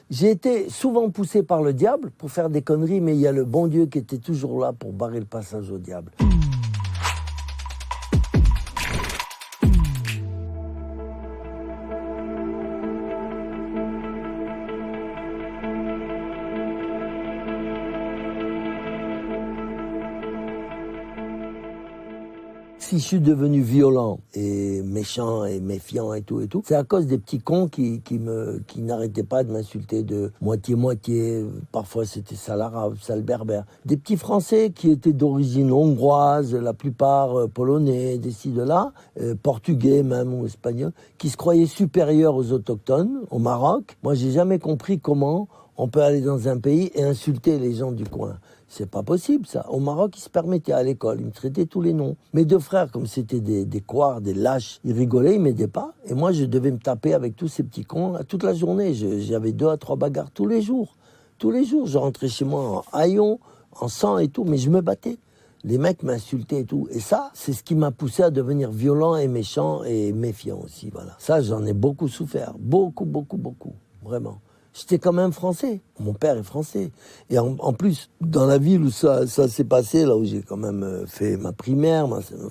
J'ai été souvent poussé par le diable pour faire des conneries, mais il y a le bon Dieu qui était toujours là pour barrer le passage au diable. Si je suis devenu violent et méchant et méfiant et tout, c'est à cause des petits cons qui n'arrêtaient pas de m'insulter de moitié-moitié. Parfois c'était sale arabe, sale berbère. Des petits Français qui étaient d'origine hongroise, la plupart polonais, des ci, de là, portugais même ou espagnols, qui se croyaient supérieurs aux autochtones au Maroc. Moi, j'ai jamais compris comment on peut aller dans un pays et insulter les gens du coin. C'est pas possible, ça. Au Maroc, ils se permettaient à l'école, ils me traitaient tous les noms. Mes deux frères, comme c'était des couards, des lâches, ils rigolaient, ils m'aidaient pas. Et moi, je devais me taper avec tous ces petits cons toute la journée. J'avais 2 à 3 bagarres tous les jours. Tous les jours, je rentrais chez moi en haillons, en sang et tout, mais je me battais. Les mecs m'insultaient et tout. Et ça, c'est ce qui m'a poussé à devenir violent et méchant et méfiant aussi, voilà. Ça, j'en ai beaucoup souffert. Beaucoup, vraiment. J'étais quand même français. Mon père est français. Et en plus, dans la ville où ça s'est passé, là où j'ai quand même fait ma primaire,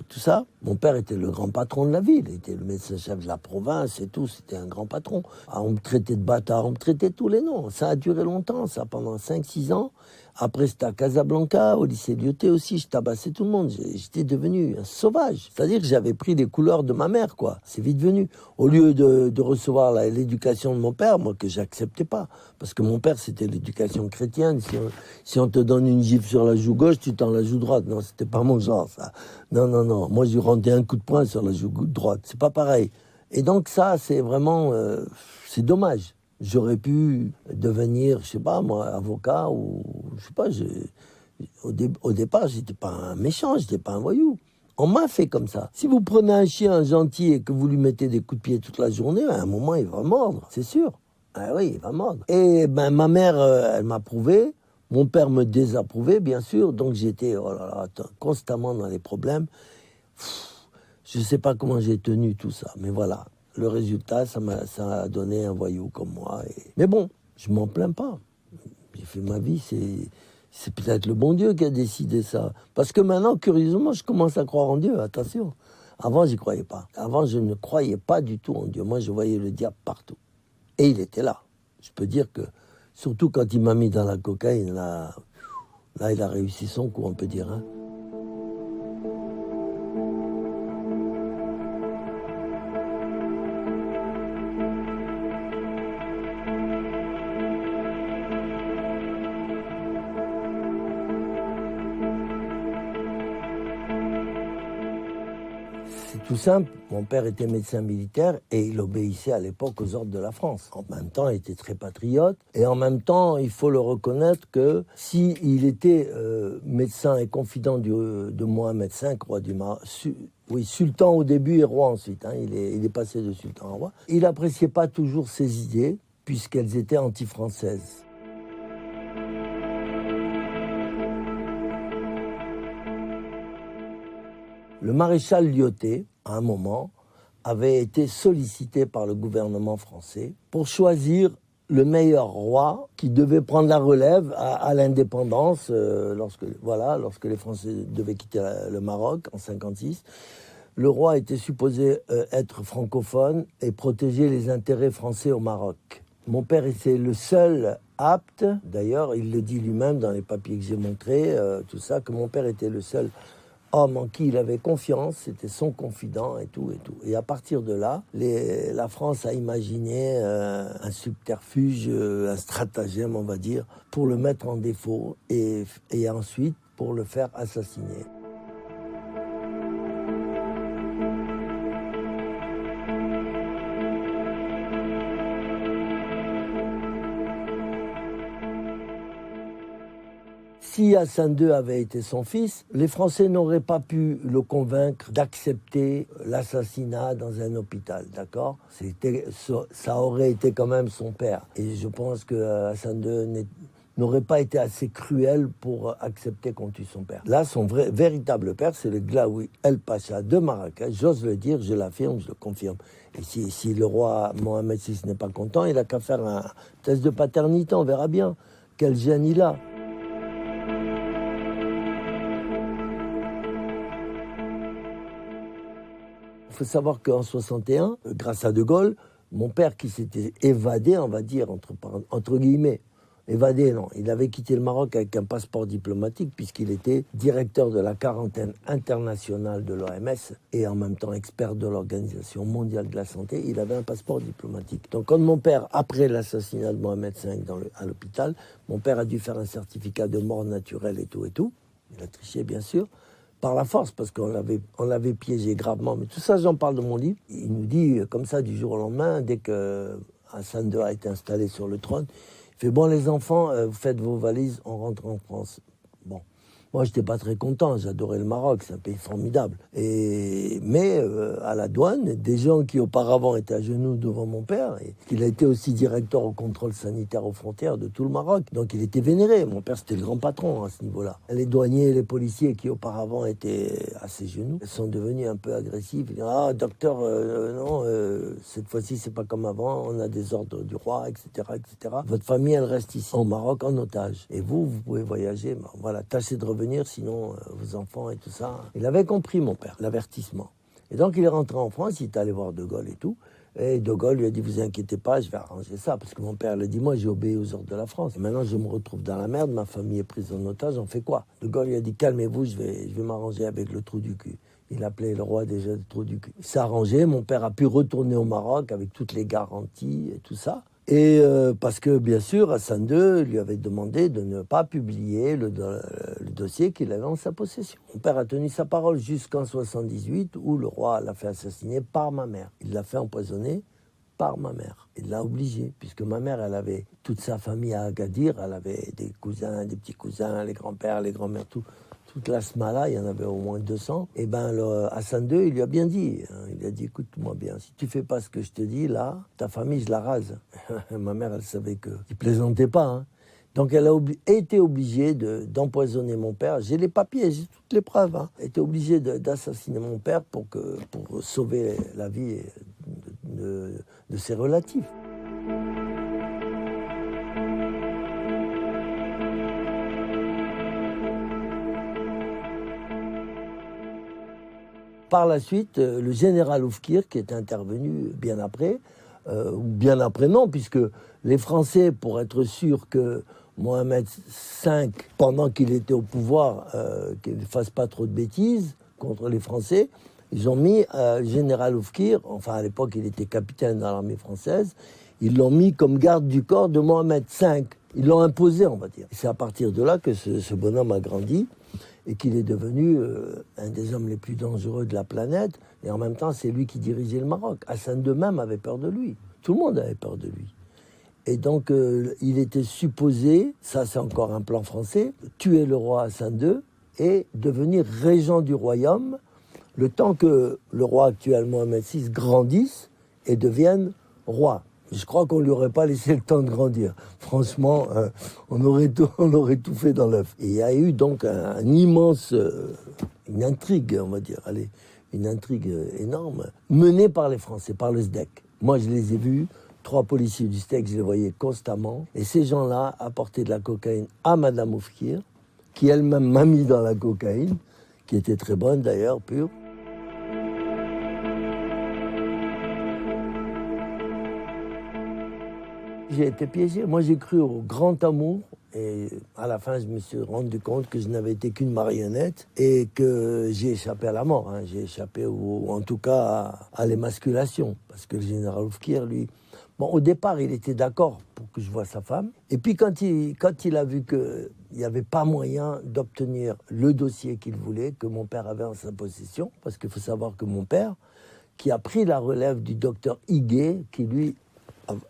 tout ça, mon père était le grand patron de la ville. Il était le médecin-chef de la province et tout. C'était un grand patron. Ah, on me traitait de bâtard, on me traitait tous les noms. Ça a duré longtemps, ça, pendant 5-6 ans. Après, c'était à Casablanca, au lycée Lyoté aussi, je tabassais tout le monde. J'étais devenu un sauvage. C'est-à-dire que j'avais pris les couleurs de ma mère, quoi. C'est vite venu. Au lieu de recevoir l'éducation de mon père, moi, que j'acceptais pas. Parce que mon père, c'était l'éducation chrétienne. Si on te donne une gifle sur la joue gauche, tu t'en la joue droite. Non, c'était pas mon genre, ça. Non. Moi, je lui rendais un coup de poing sur la joue droite. C'est pas pareil. Et donc, ça, c'est vraiment... c'est dommage. J'aurais pu devenir, je sais pas moi, avocat ou je sais pas. Au départ, j'étais pas un méchant, j'étais pas un voyou. On m'a fait comme ça. Si vous prenez un chien gentil et que vous lui mettez des coups de pied toute la journée, à un moment, il va mordre, c'est sûr. Ah oui, il va mordre. Et ben ma mère, elle m'approuvait. Mon père me désapprouvait, bien sûr. Donc j'étais constamment dans les problèmes. Je sais pas comment j'ai tenu tout ça, mais voilà. Le résultat, ça a donné un voyou comme moi. Mais bon, je m'en plains pas. J'ai fait ma vie, c'est peut-être le bon Dieu qui a décidé ça. Parce que maintenant, curieusement, je commence à croire en Dieu, attention. Avant, j'y croyais pas. Avant, je ne croyais pas du tout en Dieu. Moi, je voyais le diable partout. Et il était là. Je peux dire que, surtout quand il m'a mis dans la cocaïne, là, il a réussi son coup, on peut dire, hein. Tout simple, mon père était médecin militaire et il obéissait à l'époque aux ordres de la France. En même temps, il était très patriote et en même temps, il faut le reconnaître que s'il était médecin et confident de Mohamed V, roi du Maroc, sultan au début et roi ensuite, hein, il est passé de sultan à roi, il n'appréciait pas toujours ses idées puisqu'elles étaient anti-françaises. Le maréchal Lyoté, à un moment, avait été sollicité par le gouvernement français pour choisir le meilleur roi qui devait prendre la relève à l'indépendance lorsque les Français devaient quitter le Maroc en 1956. Le roi était supposé être francophone et protéger les intérêts français au Maroc. Mon père était le seul apte, d'ailleurs il le dit lui-même dans les papiers que j'ai montrés, tout ça, que mon père était le seul homme en qui il avait confiance, c'était son confident et tout. Et à partir de là, la France a imaginé un subterfuge, un stratagème, on va dire, pour le mettre en défaut et ensuite pour le faire assassiner. Si Hassan II avait été son fils, les Français n'auraient pas pu le convaincre d'accepter l'assassinat dans un hôpital, d'accord ? Ça aurait été quand même son père. Et je pense que Hassan II n'aurait pas été assez cruel pour accepter qu'on tue son père. Là, son véritable père, c'est le Glaoui El Pacha de Marrakech. J'ose le dire, je l'affirme, je le confirme. Et si le roi Mohamed VI n'est pas content, il n'a qu'à faire un test de paternité, on verra bien quel gène il a. Il faut savoir qu'en 61, grâce à De Gaulle, mon père qui s'était évadé, on va dire, entre guillemets, évadé, non. Il avait quitté le Maroc avec un passeport diplomatique puisqu'il était directeur de la quarantaine internationale de l'OMS et en même temps expert de l'Organisation mondiale de la santé. Il avait un passeport diplomatique. Donc quand mon père, après l'assassinat de Mohamed V à l'hôpital, mon père a dû faire un certificat de mort naturelle et tout. Il a triché, bien sûr. Par la force, parce qu'on l'avait piégé gravement. Mais tout ça, j'en parle dans mon livre. Il nous dit, comme ça, du jour au lendemain, dès que Hassan II a été installé sur le trône, il fait, bon, les enfants, vous faites vos valises, on rentre en France. Bon. Moi, je n'étais pas très content, j'adorais le Maroc, c'est un pays formidable. Mais à la douane, des gens qui auparavant étaient à genoux devant mon père, et il a été aussi directeur au contrôle sanitaire aux frontières de tout le Maroc, donc il était vénéré. Mon père, c'était le grand patron à ce niveau-là. Les douaniers, les policiers qui auparavant étaient à ses genoux, sont devenus un peu agressifs. Ils disent, ah, docteur, non, cette fois-ci, c'est pas comme avant, on a des ordres du roi, etc., etc. Votre famille, elle reste ici, au Maroc, en otage. Et vous pouvez voyager, ben, voilà, tâchez de revenir. Sinon vos enfants et tout ça. Il avait compris, mon père, l'avertissement. Et donc il est rentré en France, il est allé voir De Gaulle et tout. Et De Gaulle lui a dit, vous inquiétez pas, je vais arranger ça. Parce que mon père lui a dit, moi j'ai obéi aux ordres de la France. Et maintenant je me retrouve dans la merde, ma famille est prise en otage, on fait quoi? De Gaulle lui a dit, calmez-vous, je vais m'arranger avec le trou du cul. Il appelait le roi déjà le trou du cul. Il s'est arrangé, mon père a pu retourner au Maroc avec toutes les garanties et tout ça. Et parce que, bien sûr, Hassan II lui avait demandé de ne pas publier le dossier qu'il avait en sa possession. Mon père a tenu sa parole jusqu'en 78, où le roi l'a fait assassiner par ma mère. Il l'a fait empoisonner par ma mère. Il l'a obligé, puisque ma mère, elle avait toute sa famille à Agadir, elle avait des cousins, des petits cousins, les grands-pères, les grands-mères, tout. Toute la Smala, il y en avait au moins 200. Et ben, Hassan II, il lui a bien dit. Il a dit, écoute-moi bien, si tu fais pas ce que je te dis, là, ta famille, je la rase. Ma mère, elle savait qu'il plaisantait pas. Hein. Donc, elle a été obligée d'empoisonner mon père. J'ai les papiers, j'ai toutes les preuves. Hein. Elle était obligée d'assassiner mon père pour sauver la vie de ses relatifs. Par la suite, le général Oufkir, qui est intervenu bien après non, puisque les Français, pour être sûrs que Mohamed V, pendant qu'il était au pouvoir, qu'il ne fasse pas trop de bêtises contre les Français, ils ont mis le général Oufkir, enfin à l'époque il était capitaine dans l'armée française, ils l'ont mis comme garde du corps de Mohamed V. Ils l'ont imposé, on va dire. C'est à partir de là que ce bonhomme a grandi et qu'il est devenu un des hommes les plus dangereux de la planète. Et en même temps, c'est lui qui dirigeait le Maroc. Hassan II même avait peur de lui. Tout le monde avait peur de lui. Et donc, il était supposé, ça c'est encore un plan français, tuer le roi Hassan II et devenir régent du royaume, le temps que le roi actuel Mohamed VI grandisse et devienne roi. Je crois qu'on ne lui aurait pas laissé le temps de grandir. Franchement, on aurait tout fait dans l'œuf. Et il y a eu donc une intrigue, on va dire, une intrigue énorme, menée par les Français, par le SDEC. Moi, je les ai vus, 3 policiers du SDEC, je les voyais constamment. Et ces gens-là apportaient de la cocaïne à Madame Oufkir, qui elle-même m'a mis dans la cocaïne, qui était très bonne d'ailleurs, pure. J'ai été piégé. Moi, j'ai cru au grand amour. Et à la fin, je me suis rendu compte que je n'avais été qu'une marionnette et que j'ai échappé à la mort. Hein. J'ai échappé, ou en tout cas, à l'émasculation. Parce que le général Oufkir, lui... Bon, au départ, il était d'accord pour que je voie sa femme. Et puis, quand il a vu qu'il n'y avait pas moyen d'obtenir le dossier qu'il voulait, que mon père avait en sa possession, parce qu'il faut savoir que mon père, qui a pris la relève du docteur Higuet, qui lui...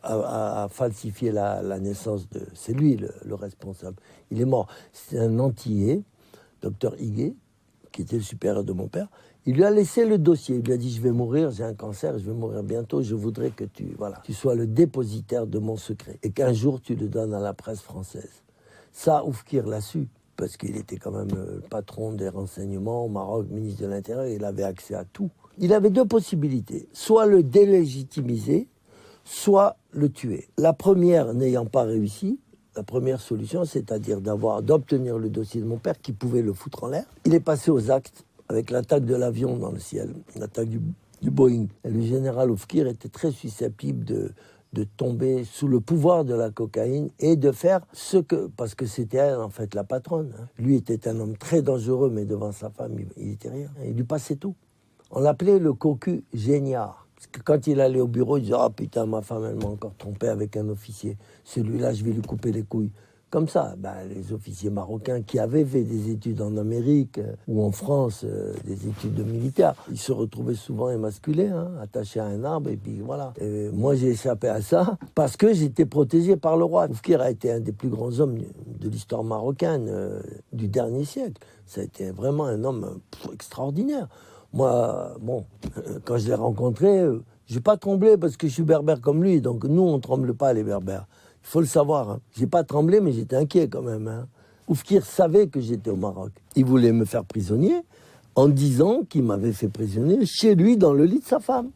a falsifié la naissance de... C'est lui le responsable. Il est mort. C'est un Antillais, docteur Higuet, qui était le supérieur de mon père. Il lui a laissé le dossier. Il lui a dit, je vais mourir, j'ai un cancer, je vais mourir bientôt. Je voudrais que tu sois le dépositaire de mon secret. Et qu'un jour, tu le donnes à la presse française. Ça, Oufkir l'a su, parce qu'il était quand même le patron des renseignements au Maroc, ministre de l'Intérieur, il avait accès à tout. Il avait deux possibilités, soit le délégitimiser, soit le tuer. La première n'ayant pas réussi, la première solution, c'est-à-dire d'obtenir le dossier de mon père qui pouvait le foutre en l'air. Il est passé aux actes avec l'attaque de l'avion dans le ciel, l'attaque du Boeing. Et le général Oufkir était très susceptible de tomber sous le pouvoir de la cocaïne et de faire parce que c'était elle en fait la patronne. Lui était un homme très dangereux, mais devant sa femme, il était rien. Il lui passait tout. On l'appelait le cocu géniard. Parce que quand il allait au bureau, il disait « Ah putain, ma femme, elle m'a encore trompé avec un officier. Celui-là, je vais lui couper les couilles. » Comme ça, les officiers marocains qui avaient fait des études en Amérique ou en France, des études de militaires, ils se retrouvaient souvent émasculés, attachés à un arbre, et puis voilà. Et moi, j'ai échappé à ça parce que j'étais protégé par le roi. Oufkir a été un des plus grands hommes de l'histoire marocaine du dernier siècle. Ça a été vraiment un homme extraordinaire. Moi, quand je l'ai rencontré, j'ai pas tremblé parce que je suis berbère comme lui, donc nous, on tremble pas, les berbères. Il faut le savoir. J'ai pas tremblé, mais j'étais inquiet quand même. Oufkir savait que j'étais au Maroc. Il voulait me faire prisonnier en disant qu'il m'avait fait prisonnier chez lui dans le lit de sa femme.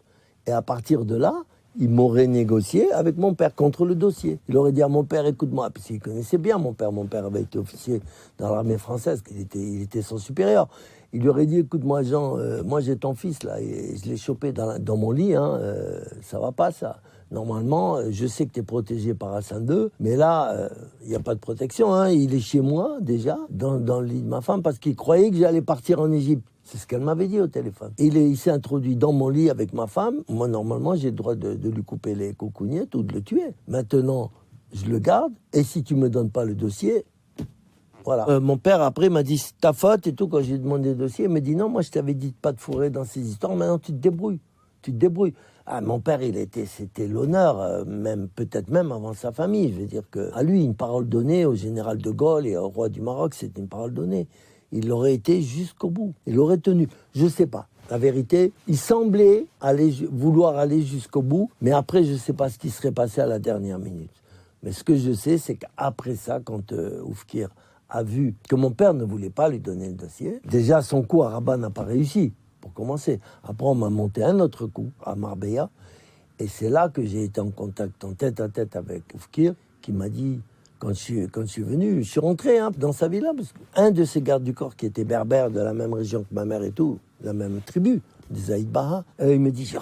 Et à partir de là, il m'aurait négocié avec mon père contre le dossier. Il aurait dit à mon père, écoute-moi, parce qu'il connaissait bien mon père. Mon père avait été officier dans l'armée française, il était son supérieur. Il lui aurait dit, écoute-moi Jean, moi j'ai ton fils là, et je l'ai chopé dans mon lit, ça va pas ça. Normalement, je sais que tu es protégé par Hassan II, mais là, il n'y a pas de protection. Il est chez moi, déjà, dans le lit de ma femme, parce qu'il croyait que j'allais partir en Égypte. C'est ce qu'elle m'avait dit au téléphone. Il s'est introduit dans mon lit avec ma femme. Moi, normalement, j'ai le droit de lui couper les coucougnettes ou de le tuer. Maintenant, je le garde, et si tu me donnes pas le dossier... Voilà. Mon père, après, m'a dit, c'est ta faute et tout. Quand j'ai demandé le dossier, il m'a dit, non, moi, je t'avais dit de pas te fourrer dans ces histoires. Maintenant, tu te débrouilles. Mon père, c'était l'honneur, peut-être même avant sa famille. Je veux dire que, à lui, une parole donnée au général de Gaulle et au roi du Maroc, c'était une parole donnée. Il aurait été jusqu'au bout. Il l'aurait tenu. Je sais pas. La vérité, il semblait vouloir aller jusqu'au bout, mais après, je sais pas ce qui serait passé à la dernière minute. Mais ce que je sais, c'est qu'après ça, quand Oufkir a vu que mon père ne voulait pas lui donner le dossier, déjà, son coup à Rabat n'a pas réussi. Pour commencer. Après, on m'a monté un autre coup à Marbella. Et c'est là que j'ai été en contact, en tête à tête avec Oufkir, qui m'a dit, quand je suis venu, je suis rentré dans sa villa, parce qu'un de ses gardes du corps qui était berbère de la même région que ma mère et tout, la même tribu, des Aïd Baha, il me dit,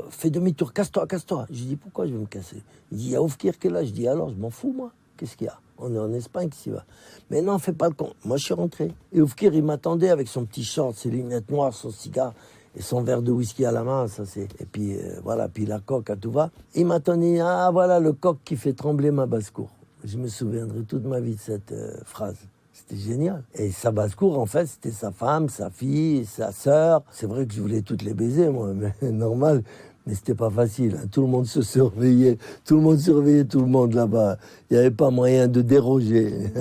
fais demi-tour, casse-toi. Je dis, pourquoi je vais me casser? Il dit, il y a Oufkir qui est là. Je dis, alors, je m'en fous, moi. Qu'est-ce qu'il y a? On est en Espagne, qu'est-ce qu'il va? Mais non, fais pas le con. Moi, je suis rentré. Et Oufkir, il m'attendait avec son petit short, ses lunettes noires, son cigare et son verre de whisky à la main. Et puis, voilà, puis la coque à tout va. Il m'attendait, voilà le coq qui fait trembler ma basse-cour. Je me souviendrai toute ma vie de cette phrase. C'était génial. Et sa basse-cour, en fait, c'était sa femme, sa fille, sa sœur. C'est vrai que je voulais toutes les baiser, moi, mais normal. Mais c'était pas facile. Tout le monde se surveillait. Tout le monde surveillait tout le monde là-bas. Il n'y avait pas moyen de déroger.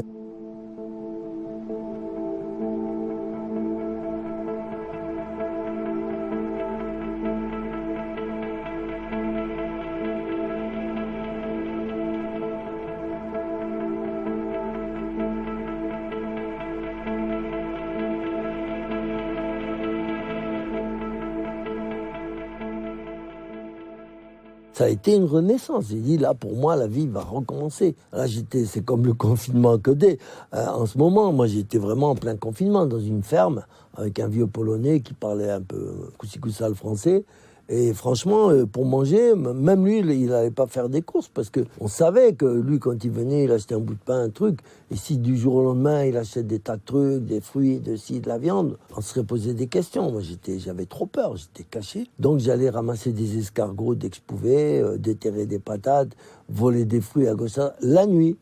Ça a été une renaissance. J'ai dit, là, pour moi, la vie va recommencer. Là, c'est comme le confinement à côté. En ce moment, moi, j'étais vraiment en plein confinement dans une ferme avec un vieux Polonais qui parlait un peu coussi-coussa le français. Et franchement, pour manger, même lui, il n'allait pas faire des courses parce qu'on savait que lui, quand il venait, il achetait un bout de pain, un truc. Et si du jour au lendemain, il achète des tas de trucs, des fruits, de la viande, on se serait posé des questions. Moi, j'avais trop peur, j'étais caché. Donc, j'allais ramasser des escargots dès que je pouvais, déterrer des patates, voler des fruits à gauche, la nuit.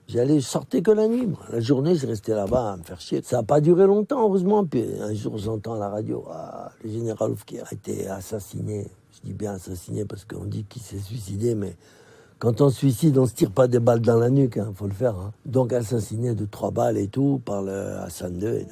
Je sortais que la nuit. Moi. La journée, je restais là-bas à me faire chier. Ça n'a pas duré longtemps, heureusement. Puis un jour, j'entends à la radio, le général Oufkir a été assassiné. Je dis bien assassiné parce qu'on dit qu'il s'est suicidé, mais quand on se suicide, on se tire pas des balles dans la nuque, faut le faire. Donc assassiné de 3 balles et tout par le Hassan II.